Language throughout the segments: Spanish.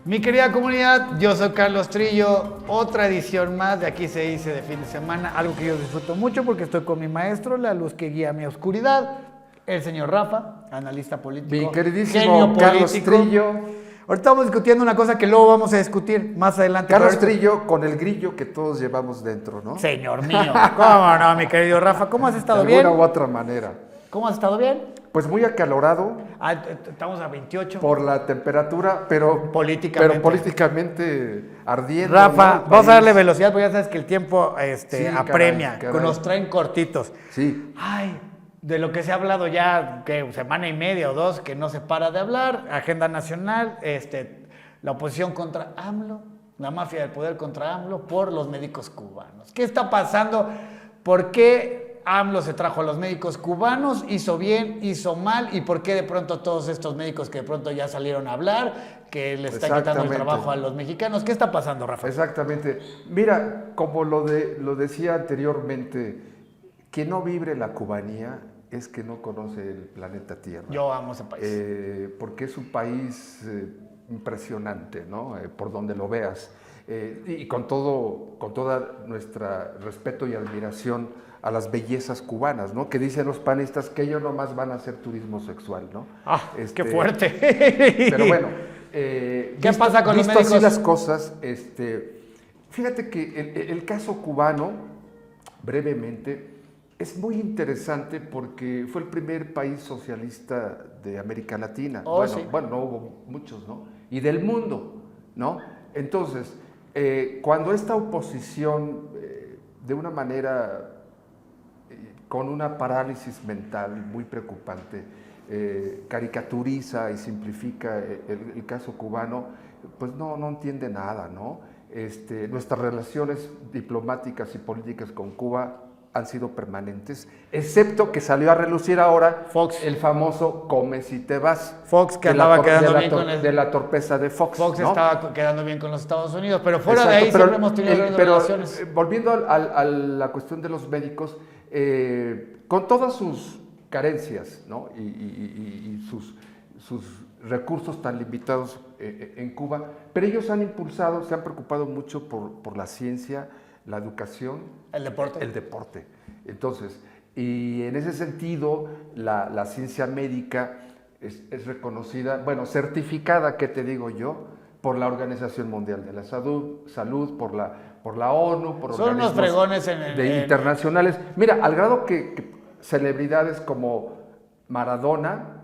Mi querida comunidad, yo soy Carlos Trillo, otra edición más de Aquí se dice de fin de semana, algo que yo disfruto mucho porque estoy con mi maestro, la luz que guía mi oscuridad, el señor Rafa, analista político, mi queridísimo genio Carlos político. Trillo. Ahorita estamos discutiendo una cosa que luego vamos a discutir más adelante. Carlos Trillo con el grillo que todos llevamos dentro, ¿no? Señor mío, ¿cómo no, mi querido Rafa? ¿Cómo has estado De bien? alguna u otra manera. ¿Cómo has estado bien? Pues muy acalorado Estamos a 28. por la temperatura, pero políticamente ardiendo. Rafa, ¿no? vamos a darle velocidad porque ya sabes que el tiempo Sí, apremia, caray. nos traen cortitos. Sí. Ay, de lo que se ha hablado ya, que semana y media o dos, que no se para de hablar, agenda nacional, la oposición contra AMLO, la mafia del poder contra AMLO por los médicos cubanos. ¿Qué está pasando? ¿Por qué AMLO se trajo a los médicos cubanos? ¿Hizo bien? ¿Hizo mal? ¿Y por qué de pronto todos estos médicos que de pronto ya salieron a hablar, que le están quitando el trabajo a los mexicanos? ¿Qué está pasando, Rafa? Exactamente. Mira, como lo decía anteriormente, quien no vibre la cubanía es que no conoce el planeta Tierra. Yo amo ese país. Porque es un país impresionante, ¿no? Por donde lo veas. Y con toda nuestra respeto y admiración a las bellezas cubanas, ¿no? Que dicen los panistas que ellos nomás van a hacer turismo sexual, ¿no? ¡Ah, qué fuerte! Pero bueno, ¿qué pasa con los médicos? Así las cosas, fíjate que el caso cubano, brevemente, es muy interesante porque fue el primer país socialista de América Latina. Bueno, no hubo muchos, ¿no? Y del mundo, ¿no? Entonces, cuando esta oposición, de una manera, con una parálisis mental muy preocupante, caricaturiza y simplifica el caso cubano, pues no entiende nada, ¿no? Nuestras relaciones diplomáticas y políticas con Cuba han sido permanentes, excepto que salió a relucir ahora Fox, el famoso come si te vas. Fox, que andaba quedando bien con de la torpeza de Fox. Fox, ¿no? Estaba quedando bien con los Estados Unidos, pero fuera Exacto, de ahí siempre hemos tenido relaciones. Volviendo a la cuestión de los médicos, con todas sus carencias, ¿no? y sus recursos tan limitados en Cuba, pero ellos se han preocupado mucho por la ciencia, la educación, el deporte. Entonces, y en ese sentido, la ciencia médica es reconocida, bueno, certificada, ¿qué te digo yo? Por la Organización Mundial de la Salud, por la ONU, por son unos fregones internacionales. Mira, al grado que celebridades como Maradona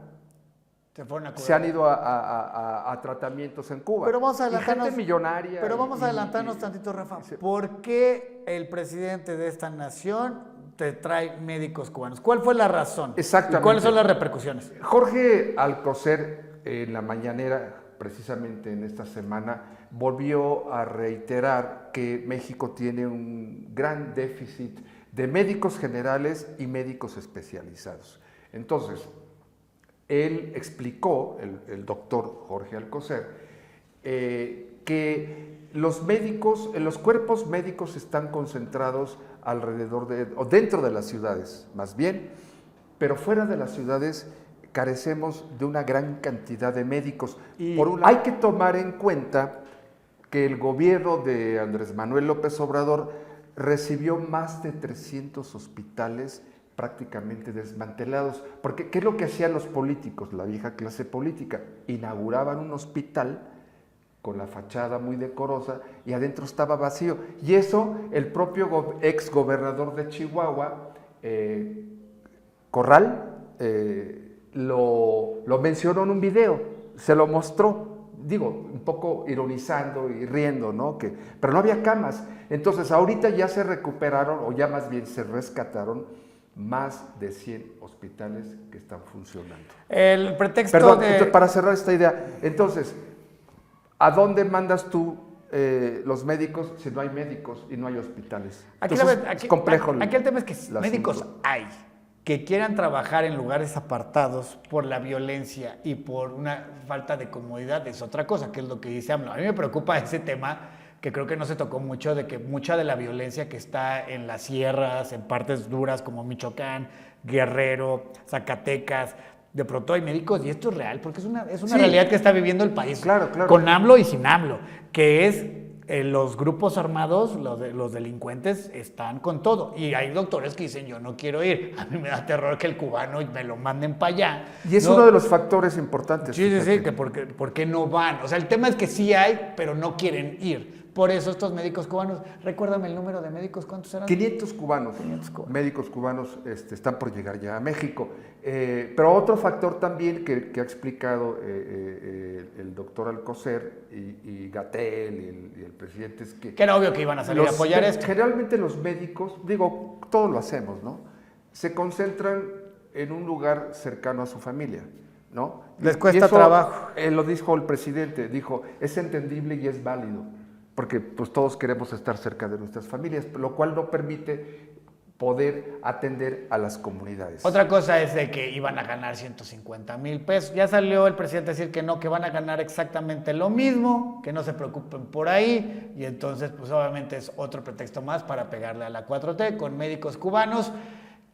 se han ido a tratamientos en Cuba. Pero vamos a adelantarnos, gente millonaria. Pero vamos a adelantarnos tantito, Rafa. ¿Por qué el presidente de esta nación te trae médicos cubanos? ¿Cuál fue la razón? Exactamente. ¿Y cuáles son las repercusiones? Jorge Alcocer, en la mañanera, precisamente en esta semana, volvió a reiterar que México tiene un gran déficit de médicos generales y médicos especializados. Entonces, él explicó, el doctor Jorge Alcocer, que los cuerpos médicos están concentrados o dentro de las ciudades, más bien, pero fuera de las ciudades carecemos de una gran cantidad de médicos. Hay que tomar en cuenta que el gobierno de Andrés Manuel López Obrador recibió más de 300 hospitales prácticamente desmantelados, porque ¿qué es lo que hacían los políticos, la vieja clase política? Inauguraban un hospital con la fachada muy decorosa y adentro estaba vacío, y eso el propio ex gobernador de Chihuahua, Corral, lo mencionó en un video, se lo mostró, digo, un poco ironizando y riendo, ¿no? Pero no había camas. Entonces ahorita ya se recuperaron, o ya más bien se rescataron, más de 100 hospitales que están funcionando. El pretexto entonces, para cerrar esta idea, entonces, ¿a dónde mandas tú los médicos si no hay médicos y no hay hospitales? Es complejo. Aquí el tema es que médicos hay que quieran trabajar en lugares apartados por la violencia y por una falta de comodidad es otra cosa, que es lo que dice AMLO. A mí me preocupa ese tema, que creo que no se tocó mucho, de que mucha de la violencia que está en las sierras, en partes duras como Michoacán, Guerrero, Zacatecas, De pronto hay médicos, y esto es real, porque es una Sí. realidad que está viviendo el país, Claro, claro. con AMLO y sin AMLO, que es los grupos armados, los delincuentes, están con todo. Y hay doctores que dicen, yo no quiero ir. A mí me da terror que el cubano me lo manden para allá. Y es ¿no? uno de los factores importantes. Sí, sí, fíjate. sí, que por qué no van. O sea, el tema es que sí hay, pero no quieren ir. Por eso estos médicos cubanos, recuérdame el número de médicos, ¿cuántos eran? 500 cubanos, 500 cubanos. médicos cubanos están por llegar ya a México. Pero otro factor también que ha explicado el doctor Alcocer y Gatell y el presidente es que... Que era obvio que iban a salir a apoyar esto. Generalmente los médicos, digo, todos lo hacemos, ¿no? Se concentran en un lugar cercano a su familia, ¿no? Les Y cuesta eso, trabajo. lo dijo el presidente, dijo, es entendible y es válido, porque pues todos queremos estar cerca de nuestras familias, lo cual no permite poder atender a las comunidades. Otra cosa es de que iban a ganar 150,000 pesos. Ya salió el presidente a decir que no, que van a ganar exactamente lo mismo, que no se preocupen por ahí. Y entonces, pues obviamente es otro pretexto más para pegarle a la 4T con médicos cubanos,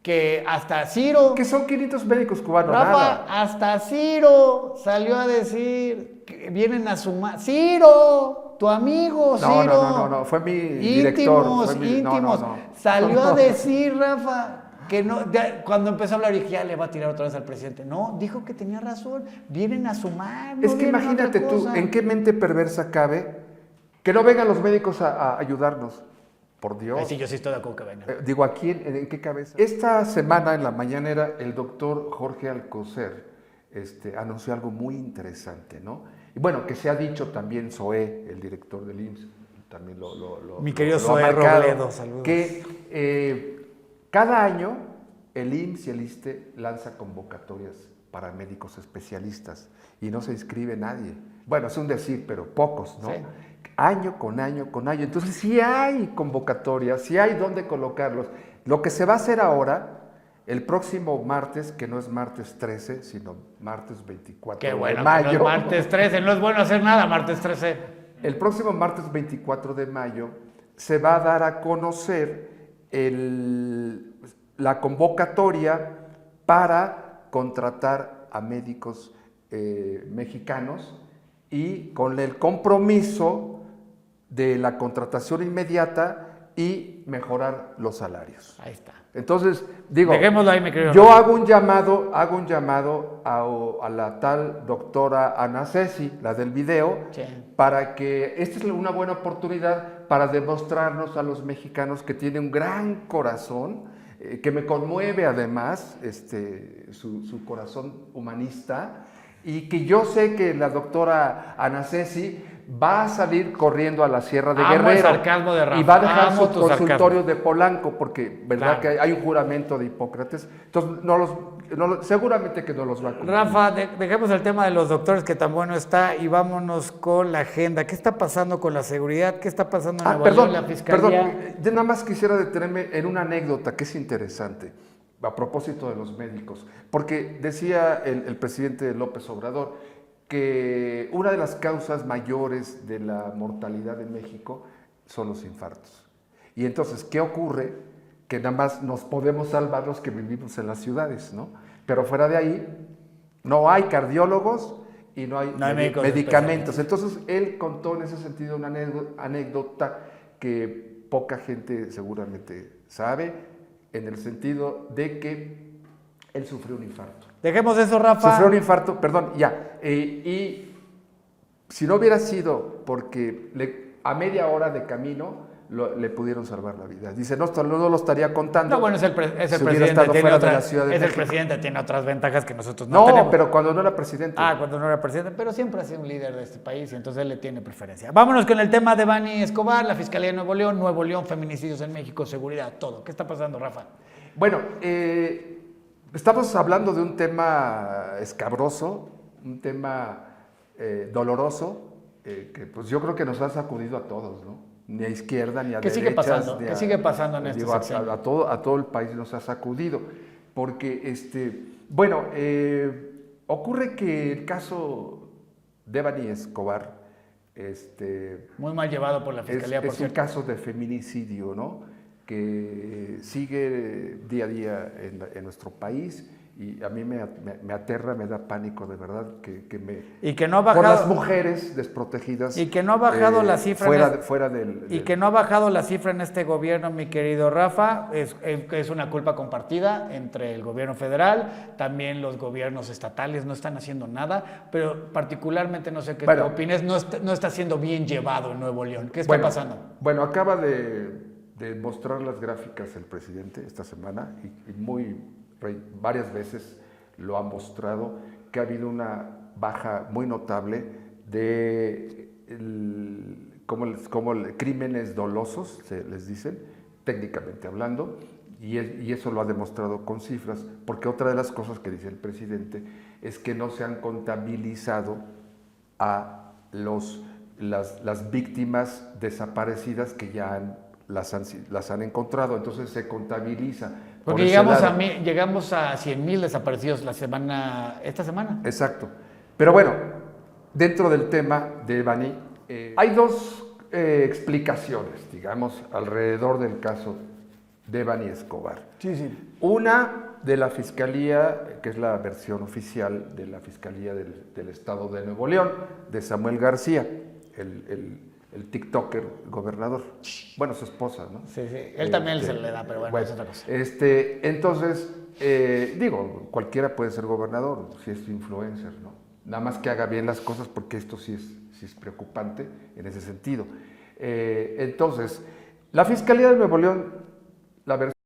que hasta Ciro... Que son 500 médicos cubanos, Rafa, nada. hasta Ciro salió a decir que vienen a sumar. ¡Ciro! Tu amigo, No, Ciro. no, fue mi director. Íntimos, Fue mi- íntimos. no. Salió a No. decir, Rafa, que no. Cuando empezó a hablar, dije, ya le va a tirar otra vez al presidente. No, dijo que tenía razón. Vienen a sumar. No Es que vienen a otra imagínate tú, cosa. ¿en qué mente perversa cabe que no vengan los médicos a ayudarnos? Por Dios. Ay, sí, yo sí estoy de acuerdo que vengan. Digo, ¿aquí en qué cabeza? Esta semana, en la mañanera, el doctor Jorge Alcocer anunció algo muy interesante, ¿no? Y bueno, que se ha dicho también Zoé, el director del IMSS, también Mi querido lo ha Zoé marcado, Robledo, saludos. que cada año el IMSS y el ISSSTE lanza convocatorias para médicos especialistas y no se inscribe nadie. Bueno, es un decir, pero pocos, ¿no? Sí. Año con año con año. Entonces, sí hay convocatorias, sí hay dónde colocarlos. Lo que se va a hacer ahora, el próximo martes, que no es martes 13, sino martes 24 Qué de bueno, que mayo. no es martes 13, no es bueno hacer nada martes 13. El próximo martes 24 de mayo se va a dar a conocer la convocatoria para contratar a médicos mexicanos y con el compromiso de la contratación inmediata y mejorar los salarios. Ahí está. Entonces, digo, Dejémoslo ahí, mi querido yo Rafa. hago un llamado a la tal doctora Ana Ceci, la del video, Sí. para que esta es una buena oportunidad para demostrarnos a los mexicanos que tiene un gran corazón, que me conmueve además su corazón humanista, y que yo sé que la doctora Ana Ceci va a salir corriendo a la Sierra de Amo el Guerrero sarcasmo de Rafa, y va a dejar amo su tu consultorio sarcasmo. de Polanco, porque verdad Claro. que hay un juramento de Hipócrates, entonces seguramente que no los va a cumplir. Rafa, dejemos el tema de los doctores que tan bueno está y vámonos con la agenda. ¿Qué está pasando con la seguridad? ¿Qué está pasando en Nuevo León, la fiscalía? Yo nada más quisiera detenerme en una anécdota que es interesante, a propósito de los médicos, porque decía el presidente López Obrador que una de las causas mayores de la mortalidad en México son los infartos. Y entonces, ¿qué ocurre? Que nada más nos podemos salvar los que vivimos en las ciudades, ¿no? Pero fuera de ahí, no hay cardiólogos y no hay médicos medicamentos. Entonces, él contó en ese sentido una anécdota que poca gente seguramente sabe, en el sentido de que él sufrió un infarto. Dejemos eso, Rafa. Sufrió un infarto, perdón, ya. Y si no hubiera sido porque a media hora de camino le pudieron salvar la vida. Dice, no lo estaría contando. No, bueno, es el si hubiera presidente. estado Tiene fuera de la Ciudad de es el México. presidente, tiene otras ventajas que nosotros no No, tenemos. pero cuando no era presidente. Ah, cuando no era presidente, pero siempre ha sido un líder de este país y entonces él le tiene preferencia. Vámonos con el tema de Bani Escobar, la Fiscalía de Nuevo León, feminicidios en México, seguridad, todo. ¿Qué está pasando, Rafa? Bueno, estamos hablando de un tema escabroso, un tema doloroso, que pues yo creo que nos ha sacudido a todos, ¿no? Ni a izquierda, ni a ¿Qué derechas. sigue pasando? Ni ¿Qué sigue pasando en este digo, sexenio? a todo el país nos ha sacudido. Porque, ocurre que el caso de Bani Escobar, Muy mal llevado por la Fiscalía, por es un cierto. caso de feminicidio, ¿no? Que sigue día a día en nuestro país y a mí me aterra, me da pánico de verdad que me... Y que no ha por bajado... las mujeres desprotegidas. Y que no ha bajado la cifra... Fuera del... Y que no ha bajado la cifra en este gobierno, mi querido Rafa, es una culpa compartida entre el gobierno federal, también los gobiernos estatales no están haciendo nada, pero particularmente, no sé qué tú opines, no está siendo bien llevado en Nuevo León. ¿Qué está pasando? Bueno, acaba de mostrar las gráficas el presidente esta semana y varias veces lo ha mostrado, que ha habido una baja muy notable de como crímenes dolosos, se les dicen, técnicamente hablando, y eso lo ha demostrado con cifras, porque otra de las cosas que dice el presidente es que no se han contabilizado a las víctimas desaparecidas que ya las han encontrado, entonces se contabiliza. Porque llegamos a 100,000 desaparecidos esta semana. Exacto. Pero bueno, dentro del tema de Bani, hay dos explicaciones, digamos, alrededor del caso de Bani Escobar. Sí. Una de la Fiscalía, que es la versión oficial de la Fiscalía del Estado de Nuevo León, de Samuel García, el TikToker gobernador. Bueno, su esposa, ¿no? Sí. Él también se le da, pero bueno, es otra cosa. Entonces, cualquiera puede ser gobernador si es influencer, ¿no? Nada más que haga bien las cosas, porque esto sí es preocupante en ese sentido. Entonces, la Fiscalía de Nuevo León, la versión